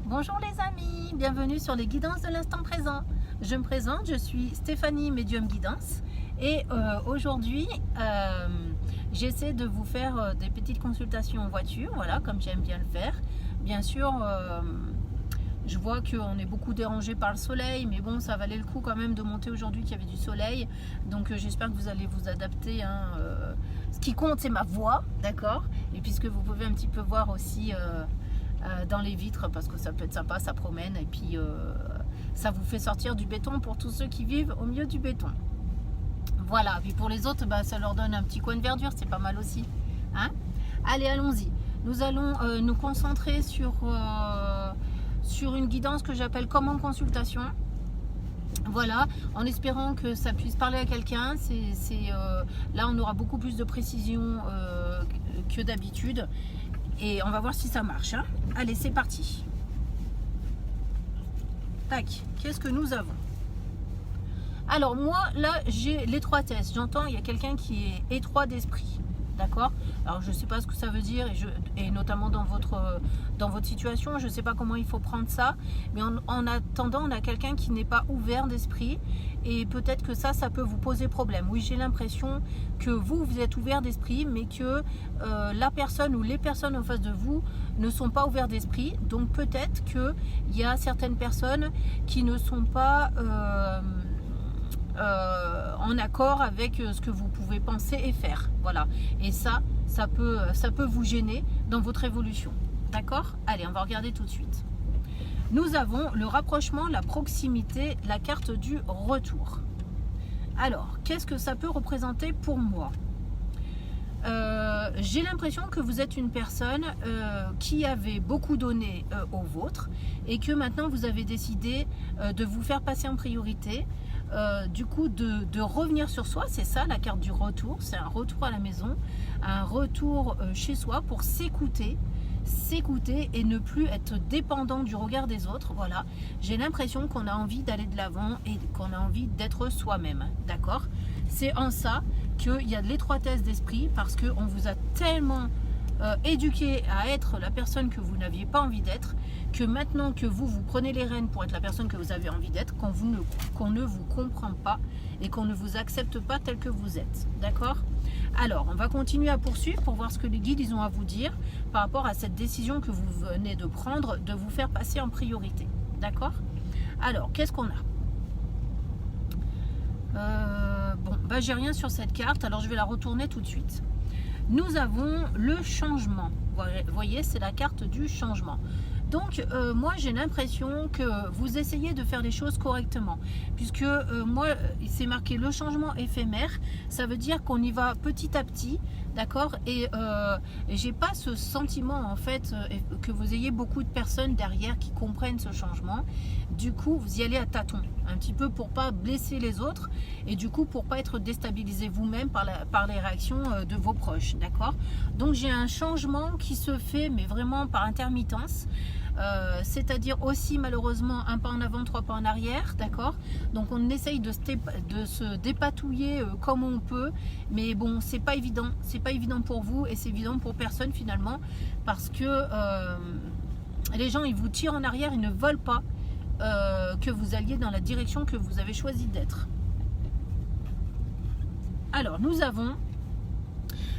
Bonjour les amis, bienvenue sur les guidances de l'instant présent. Je me présente, je suis Stéphanie, médium guidance et aujourd'hui j'essaie de vous faire des petites consultations en voiture, voilà, comme j'aime bien le faire. Bien sûr, je vois qu'on est beaucoup dérangé par le soleil, mais bon, ça valait le coup quand même de monter aujourd'hui qu'il y avait du soleil, donc j'espère que vous allez vous adapter, hein. Ce qui compte, c'est ma voix, d'accord, et puisque vous pouvez un petit peu voir aussi dans les vitres, parce que ça peut être sympa, ça promène, et puis ça vous fait sortir du béton pour tous ceux qui vivent au milieu du béton. Voilà, puis pour les autres, bah, ça leur donne un petit coin de verdure, c'est pas mal aussi, hein. Allez, allons-y. Nous allons nous concentrer sur une guidance que j'appelle comme en consultation. Voilà, en espérant que ça puisse parler à quelqu'un. Là, on aura beaucoup plus de précision que d'habitude. Et on va voir si ça marche, hein. Allez, c'est parti. Tac, qu'est-ce que nous avons? Alors moi, là, j'ai l'étroitesse. J'entends, il y a quelqu'un qui est étroit d'esprit. D'accord? Alors je ne sais pas ce que ça veut dire, et notamment dans votre situation, je ne sais pas comment il faut prendre ça, mais en attendant, on a quelqu'un qui n'est pas ouvert d'esprit, et peut-être que ça peut vous poser problème. Oui, j'ai l'impression que vous êtes ouvert d'esprit, mais que la personne ou les personnes en face de vous ne sont pas ouverts d'esprit, donc peut-être qu'il y a certaines personnes qui ne sont pas en accord avec ce que vous pouvez penser et faire, voilà, et ça peut vous gêner dans votre évolution, d'accord? Allez, on va regarder tout de suite. Nous avons le rapprochement, la proximité, la carte du retour. Alors, qu'est-ce que ça peut représenter pour moi? J'ai l'impression que vous êtes une personne qui avait beaucoup donné au vôtre, et que maintenant vous avez décidé de vous faire passer en priorité, du coup de revenir sur soi. C'est ça la carte du retour, c'est un retour à la maison, un retour chez soi pour s'écouter et ne plus être dépendant du regard des autres. Voilà, j'ai l'impression qu'on a envie d'aller de l'avant et qu'on a envie d'être soi-même, d'accord? C'est en ça qu'il y a de l'étroitesse d'esprit, parce qu'on vous a tellement éduqué à être la personne que vous n'aviez pas envie d'être, que maintenant que vous prenez les rênes pour être la personne que vous avez envie d'être, qu'on ne vous comprend pas et qu'on ne vous accepte pas tel que vous êtes, d'accord? Alors, on va continuer à poursuivre pour voir ce que les guides ils ont à vous dire par rapport à cette décision que vous venez de prendre, de vous faire passer en priorité, d'accord? Alors, qu'est-ce qu'on a? Bon, bah, j'ai rien sur cette carte, alors je vais la retourner tout de suite. Nous avons le changement. Vous voyez, c'est la carte du changement. Donc, moi, j'ai l'impression que vous essayez de faire les choses correctement. Puisque moi, c'est marqué le changement éphémère. Ça veut dire qu'on y va petit à petit, d'accord? Et j'ai pas ce sentiment, en fait, que vous ayez beaucoup de personnes derrière qui comprennent ce changement. Du coup, vous y allez à tâtons, un petit peu pour pas blesser les autres, et du coup, pour pas être déstabilisé vous-même par les réactions de vos proches, d'accord? Donc, j'ai un changement qui se fait, mais vraiment par intermittence. C'est-à-dire aussi malheureusement un pas en avant, trois pas en arrière, d'accord? Donc on essaye de se dépatouiller comme on peut, mais bon, c'est pas évident pour vous, et c'est évident pour personne finalement, parce que les gens ils vous tirent en arrière, ils ne veulent pas que vous alliez dans la direction que vous avez choisi d'être. Alors nous avons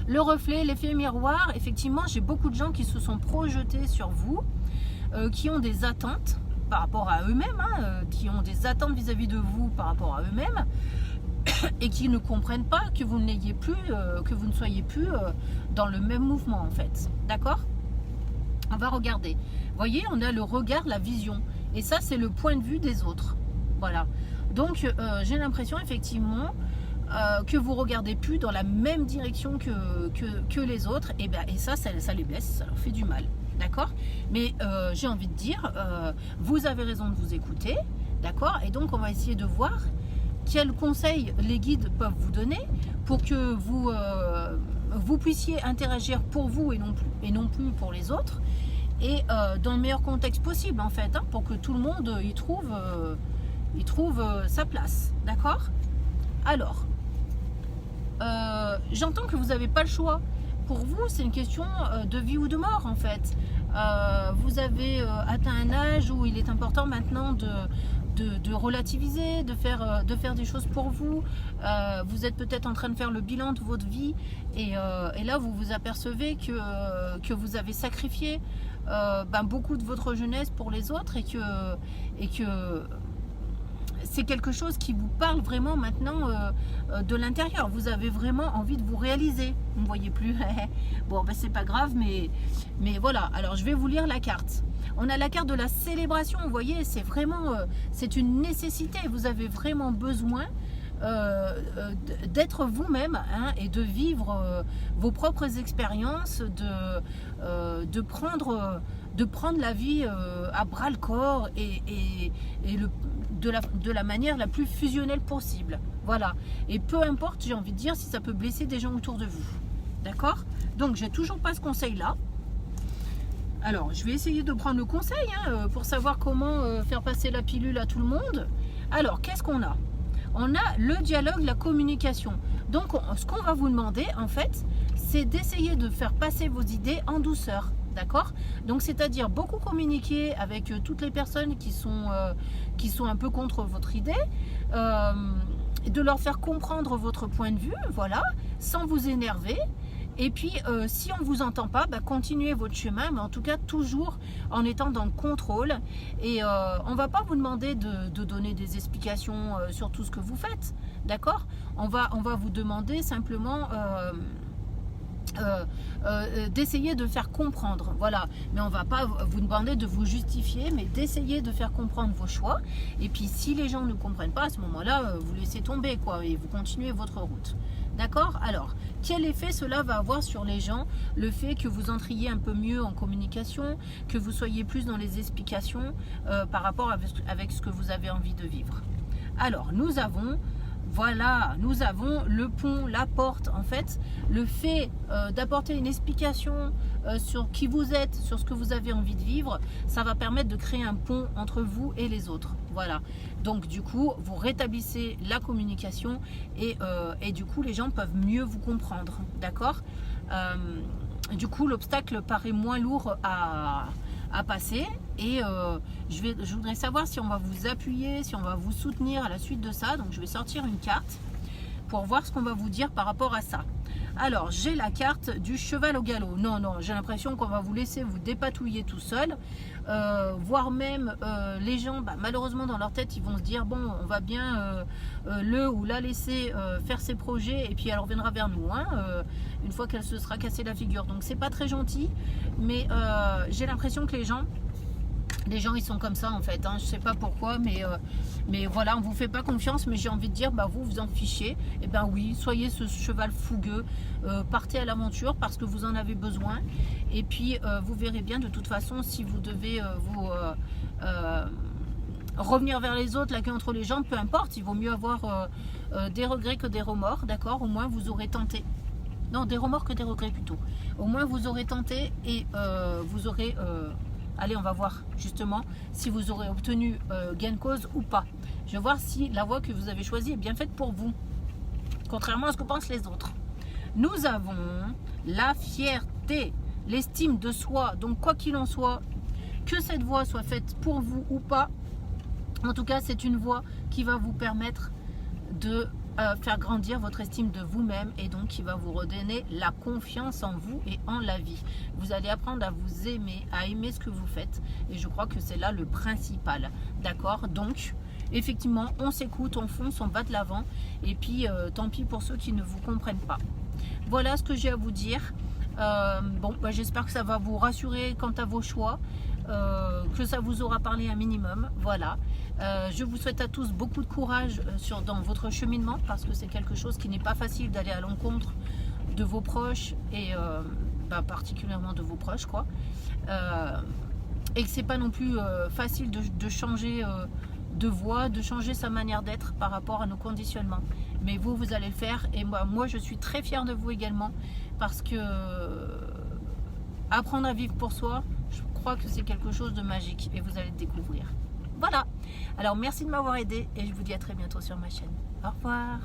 le reflet, l'effet miroir. Effectivement, j'ai beaucoup de gens qui se sont projetés sur vous, qui ont des attentes par rapport à eux-mêmes, hein, qui ont des attentes vis-à-vis de vous par rapport à eux-mêmes, et qui ne comprennent pas que vous n'ayez plus, que vous ne soyez plus dans le même mouvement, en fait. D'accord? On va regarder. Vous voyez, on a le regard, la vision, et ça, c'est le point de vue des autres. Voilà. Donc, j'ai l'impression, effectivement, que vous regardez plus dans la même direction que les autres, et ça les blesse, ça leur fait du mal, d'accord? Mais j'ai envie de dire, vous avez raison de vous écouter, d'accord? Et donc on va essayer de voir quels conseils les guides peuvent vous donner pour que vous puissiez interagir pour vous et non plus pour les autres, et dans le meilleur contexte possible, en fait, hein, pour que tout le monde y trouve sa place, d'accord? Alors, j'entends que vous n'avez pas le choix, pour vous, c'est une question de vie ou de mort en fait. Vous avez atteint un âge où il est important maintenant de relativiser, de faire des choses pour vous. Vous êtes peut-être en train de faire le bilan de votre vie et là vous vous apercevez que vous avez sacrifié beaucoup de votre jeunesse pour les autres et que c'est quelque chose qui vous parle vraiment maintenant de l'intérieur. Vous avez vraiment envie de vous réaliser. Vous ne voyez plus. Bon, ben c'est pas grave, mais voilà. Alors, je vais vous lire la carte. On a la carte de la célébration. Vous voyez, c'est vraiment, c'est une nécessité. Vous avez vraiment besoin d'être vous-même et de vivre vos propres expériences, de prendre la vie à bras le corps et de la manière la plus fusionnelle possible. Voilà. Et peu importe, j'ai envie de dire, si ça peut blesser des gens autour de vous. D'accord? Donc, j'ai toujours pas ce conseil-là. Alors, je vais essayer de prendre le conseil pour savoir comment faire passer la pilule à tout le monde. Alors, qu'est-ce qu'on a? On a le dialogue, la communication. Donc, ce qu'on va vous demander, en fait, c'est d'essayer de faire passer vos idées en douceur. D'accord? Donc, c'est-à-dire beaucoup communiquer avec toutes les personnes qui sont un peu contre votre idée, de leur faire comprendre votre point de vue, voilà, sans vous énerver. Et puis, si on ne vous entend pas, continuez votre chemin, mais en tout cas, toujours en étant dans le contrôle. Et on ne va pas vous demander de donner des explications sur tout ce que vous faites, d'accord? On va vous demander simplement d'essayer de faire comprendre, voilà. Mais on ne va pas vous demander de vous justifier, mais d'essayer de faire comprendre vos choix. Et puis, si les gens ne comprennent pas, à ce moment-là, vous laissez tomber, quoi, et vous continuez votre route. D'accord? Alors, quel effet cela va avoir sur les gens? Le fait que vous entriez un peu mieux en communication, que vous soyez plus dans les explications par rapport avec ce que vous avez envie de vivre. Alors, nous avons le pont, la porte. En fait, le fait d'apporter une explication sur qui vous êtes, sur ce que vous avez envie de vivre, ça va permettre de créer un pont entre vous et les autres. Voilà. Donc, du coup, vous rétablissez la communication et du coup, les gens peuvent mieux vous comprendre. D'accord? Du coup, l'obstacle paraît moins lourd à passer et je voudrais savoir si on va vous appuyer, si on va vous soutenir à la suite de ça. Donc je vais sortir une carte pour voir ce qu'on va vous dire par rapport à ça. Alors j'ai la carte du cheval au galop. Non, j'ai l'impression qu'on va vous laisser vous dépatouiller tout seul, voire même les gens, malheureusement dans leur tête ils vont se dire bon, on va bien le ou la laisser faire ses projets et puis elle reviendra vers nous une fois qu'elle se sera cassée la figure. Donc c'est pas très gentil, mais j'ai l'impression que les gens ils sont comme ça en fait, je sais pas pourquoi, mais voilà, on vous fait pas confiance, mais j'ai envie de dire, vous en fichez. Et oui, soyez ce cheval fougueux, partez à l'aventure parce que vous en avez besoin. Et puis vous verrez bien de toute façon si vous devez revenir vers les autres, la queue entre les jambes, peu importe, il vaut mieux avoir des regrets que des remords, d'accord? Au moins vous aurez tenté. Non, des remords que des regrets plutôt. Au moins vous aurez tenté et vous aurez... allez, on va voir justement si vous aurez obtenu gain de cause ou pas. Je vais voir si la voie que vous avez choisie est bien faite pour vous, contrairement à ce que pensent les autres. Nous avons la fierté, l'estime de soi. Donc quoi qu'il en soit, que cette voie soit faite pour vous ou pas, en tout cas c'est une voie qui va vous permettre de faire grandir votre estime de vous-même et donc qui va vous redonner la confiance en vous et en la vie. Vous allez apprendre à vous aimer, à aimer ce que vous faites et je crois que c'est là le principal. D'accord? Donc effectivement on s'écoute, on fonce, on va de l'avant et puis tant pis pour ceux qui ne vous comprennent pas. Voilà ce que j'ai à vous dire. J'espère que ça va vous rassurer quant à vos choix, que ça vous aura parlé un minimum. Voilà. Je vous souhaite à tous beaucoup de courage dans votre cheminement parce que c'est quelque chose qui n'est pas facile d'aller à l'encontre de vos proches et particulièrement de vos proches quoi. Et que c'est pas non plus facile de changer de voie, de changer sa manière d'être par rapport à nos conditionnements. Mais vous allez le faire et moi je suis très fière de vous également parce que apprendre à vivre pour soi, je crois que c'est quelque chose de magique et vous allez le découvrir. Voilà, alors merci de m'avoir aidé et je vous dis à très bientôt sur ma chaîne. Au revoir.